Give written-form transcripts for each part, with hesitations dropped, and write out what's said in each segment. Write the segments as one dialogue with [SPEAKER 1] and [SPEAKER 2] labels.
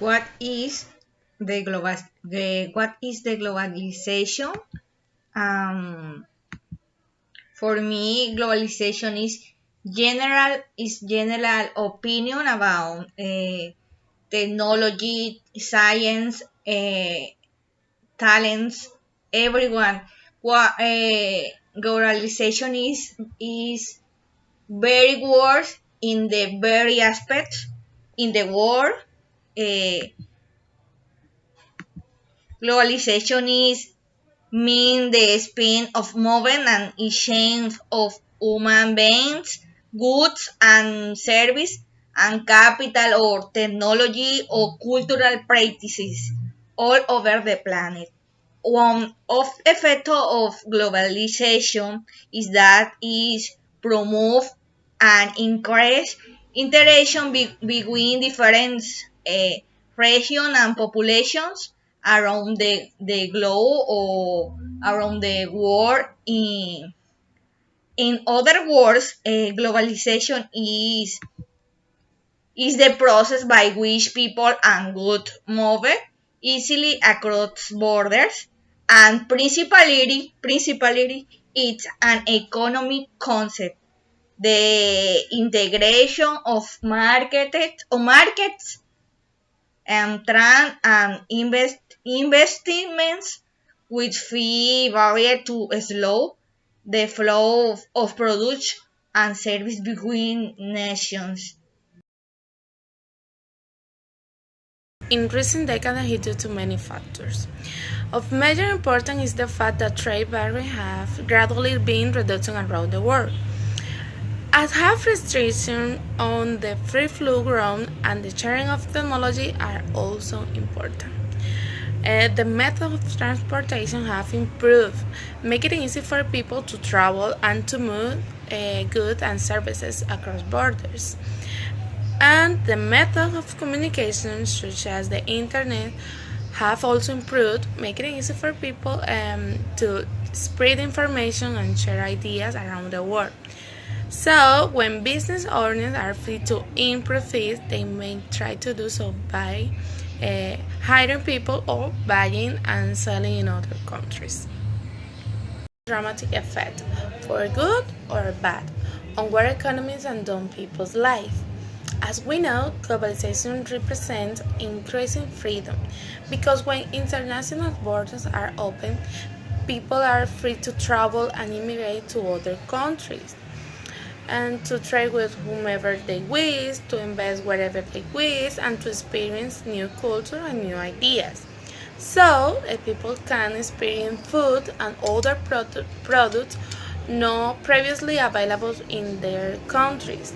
[SPEAKER 1] What is what is the globalization? Um, for me, globalization is general opinion about technology, science, talents, everyone. What globalization is very worse in the very aspects in the world. Uh, Globalization is mean the speed of movement and exchange of human beings, goods and service, and capital or technology or cultural practices all over the planet. One of effect of globalization is that it promote and encourage interaction between different uh, regions and populations around the globe or around the world. In other words, globalization is the process by which people and goods move easily across borders, and principally it's an economic concept. The integration of markets and investments which fee barrier to slow the flow of production and service between nations.
[SPEAKER 2] In recent decades, is due to many factors. Of major importance is the fact that trade barriers have gradually been reducing around the world. As have restrictions on the free flow ground and the sharing of technology are also important. The method of transportation have improved, making it easy for people to travel and to move goods and services across borders. And the method of communication, such as the internet, have also improved, making it easy for people to spread information and share ideas around the world. So, when business owners are free to earn profits, they may try to do so by hiring people or buying and selling in other countries. Dramatic effect, for good or bad, on world economies and on people's life. As we know, globalization represents increasing freedom because when international borders are open, people are free to travel and immigrate to other countries and to trade with whomever they wish, to invest wherever they wish, and to experience new culture and new ideas. So, people can experience food and other products not previously available in their countries.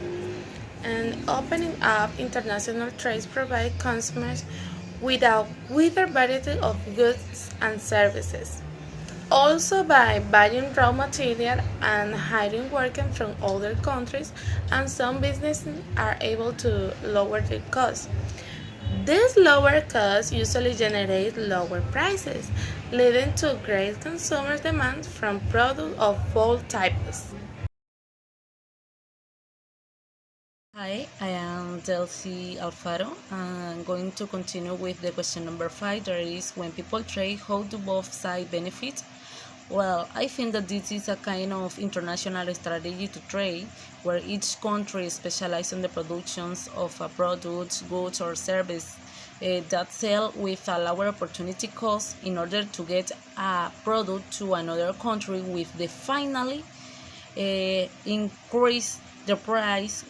[SPEAKER 2] And opening up international trade provides consumers with a wider variety of goods and services. Also, by buying raw material and hiring workers from other countries, and some businesses are able to lower their costs. These lower costs usually generate lower prices, leading to great consumer demand from products of all types.
[SPEAKER 3] Hi, I am Delcy Alfaro. I'm going to continue with the question number 5. That is, when people trade, how do both sides benefit? Well, I think that this is a kind of international strategy to trade, where each country specializes in the productions of a product, goods, or service that sell with a lower opportunity cost in order to get a product to another country with the finally increase the price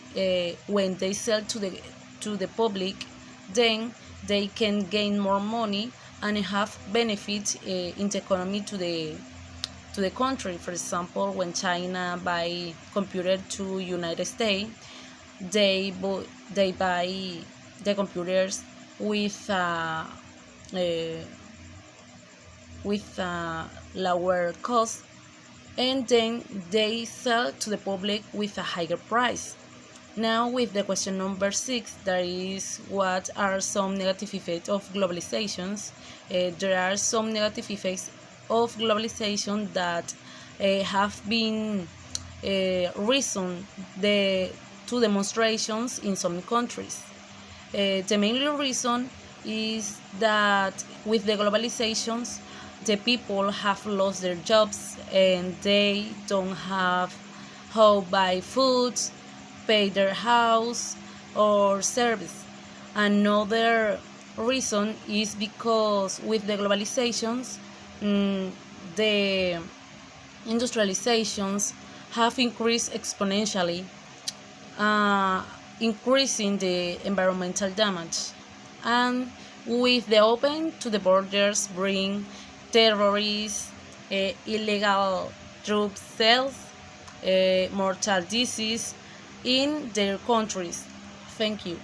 [SPEAKER 3] when they sell to the public, then they can gain more money and have benefits in the economy to the country. For example, when China buy computer to United States, they buy the computers with lower cost, and then they sell to the public with a higher price. Now, with the question number 6, that is, what are some negative effects of globalizations? There are some negative effects of globalization that have been reason to demonstrations in some countries. The main reason is that with the globalizations, the people have lost their jobs and they don't have how buy food, pay their house or service. Another reason is because with the globalizations, the industrializations have increased exponentially, uh, increasing the environmental damage. And with the open to the borders bring terrorists, illegal drug sales, mortal disease in their countries. Thank you.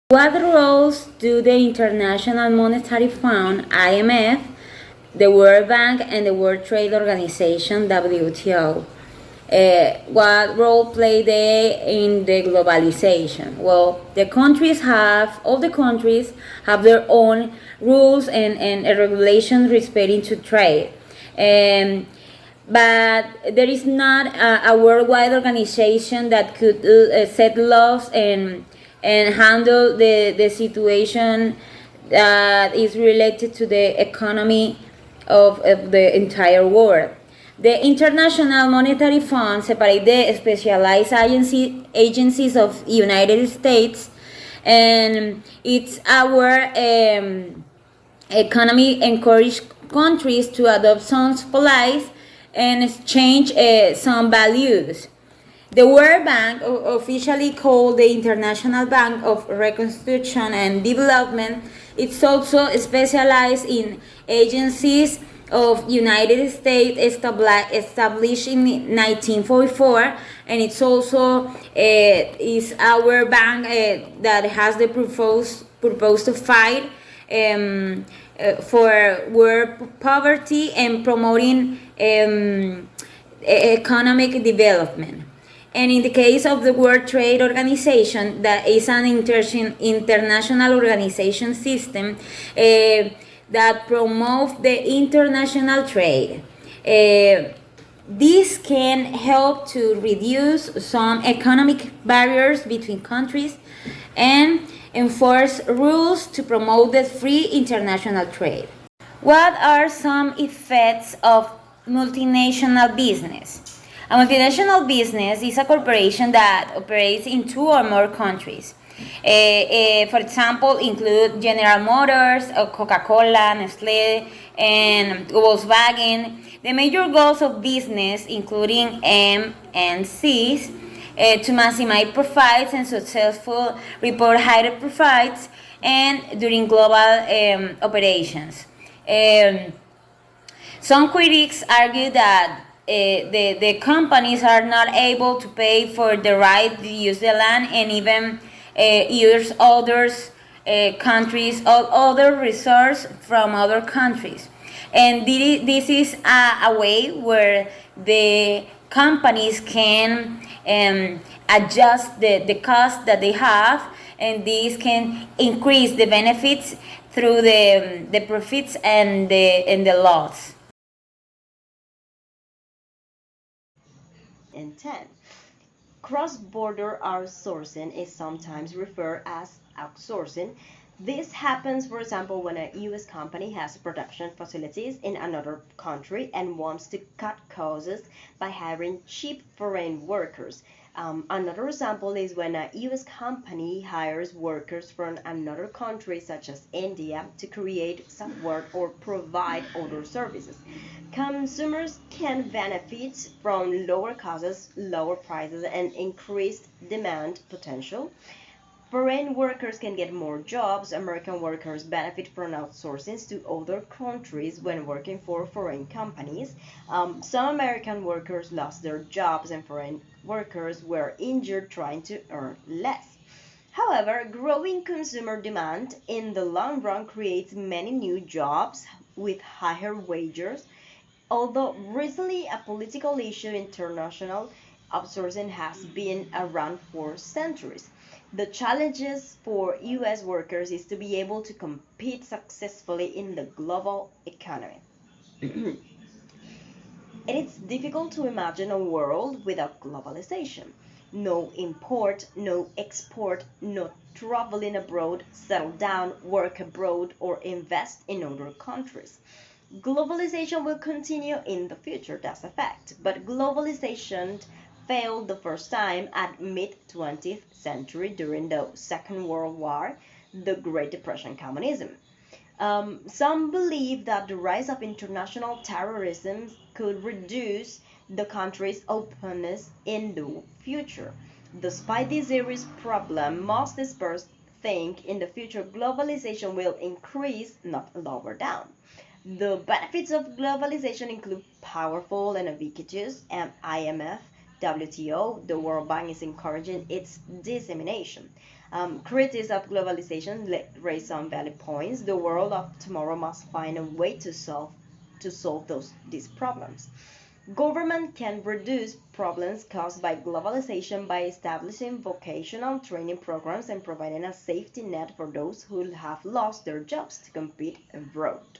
[SPEAKER 4] What roles do the International Monetary Fund (IMF), the World Bank, and the World Trade Organization (WTO) what role play they in the globalization? Well, all the countries have their own rules and regulations respecting to trade. But there is not a worldwide organization that could set laws and handle the situation that is related to the economy of the entire world. The International Monetary Fund separates the specialized agencies of United States, and it's our economy encourage countries to adopt some policies and exchange some values. The World Bank, officially called the International Bank of Reconstruction and Development, it's also specialized in agencies of United States established in 1944, and it's also is our bank that has the purpose to fight for world poverty and promoting economic development. And in the case of the World Trade Organization, that is an international organization system that promotes the international trade. This can help to reduce some economic barriers between countries and enforce rules to promote the free international trade. What are some effects of multinational business? A multinational business is a corporation that operates in two or more countries. For example, include General Motors, Coca-Cola, Nestle, and Volkswagen. The major goals of business, including M and C's, to maximize profits and successful report higher profits and during global operations. Some critics argue that the companies are not able to pay for the right to use the land and even use others countries or other resources from other countries. And this is a way where the companies can adjust the cost that they have, and this can increase the benefits through the profits and the loss.
[SPEAKER 5] And 10. Cross-border outsourcing is sometimes referred as outsourcing. This happens, for example, when a US company has production facilities in another country and wants to cut costs by hiring cheap foreign workers. Another example is when a US company hires workers from another country, such as India, to create software or provide other services. Consumers can benefit from lower costs, lower prices, and increased demand potential. Foreign workers can get more jobs. American workers benefit from outsourcing to other countries when working for foreign companies. Some American workers lost their jobs, and foreign workers were injured trying to earn less. However, growing consumer demand in the long run creates many new jobs with higher wages. Although recently a political issue, international outsourcing has been around for centuries. The challenges for US workers is to be able to compete successfully in the global economy. It is difficult to imagine a world without globalization. No import, no export, no traveling abroad, settle down, work abroad, or invest in other countries. Globalization will continue in the future, that's a fact, but globalization failed the first time at mid 20th century during the Second World War, the Great Depression, communism. Some believe that the rise of international terrorism could reduce the country's openness in the future. Despite this serious problem, most experts think in the future globalization will increase, not lower down. The benefits of globalization include powerful and ubiquitous, and IMF, WTO, the World Bank is encouraging its dissemination. Critics of globalization raise some valid points. The world of tomorrow must find a way to solve these problems. Government can reduce problems caused by globalization by establishing vocational training programs and providing a safety net for those who have lost their jobs to compete abroad.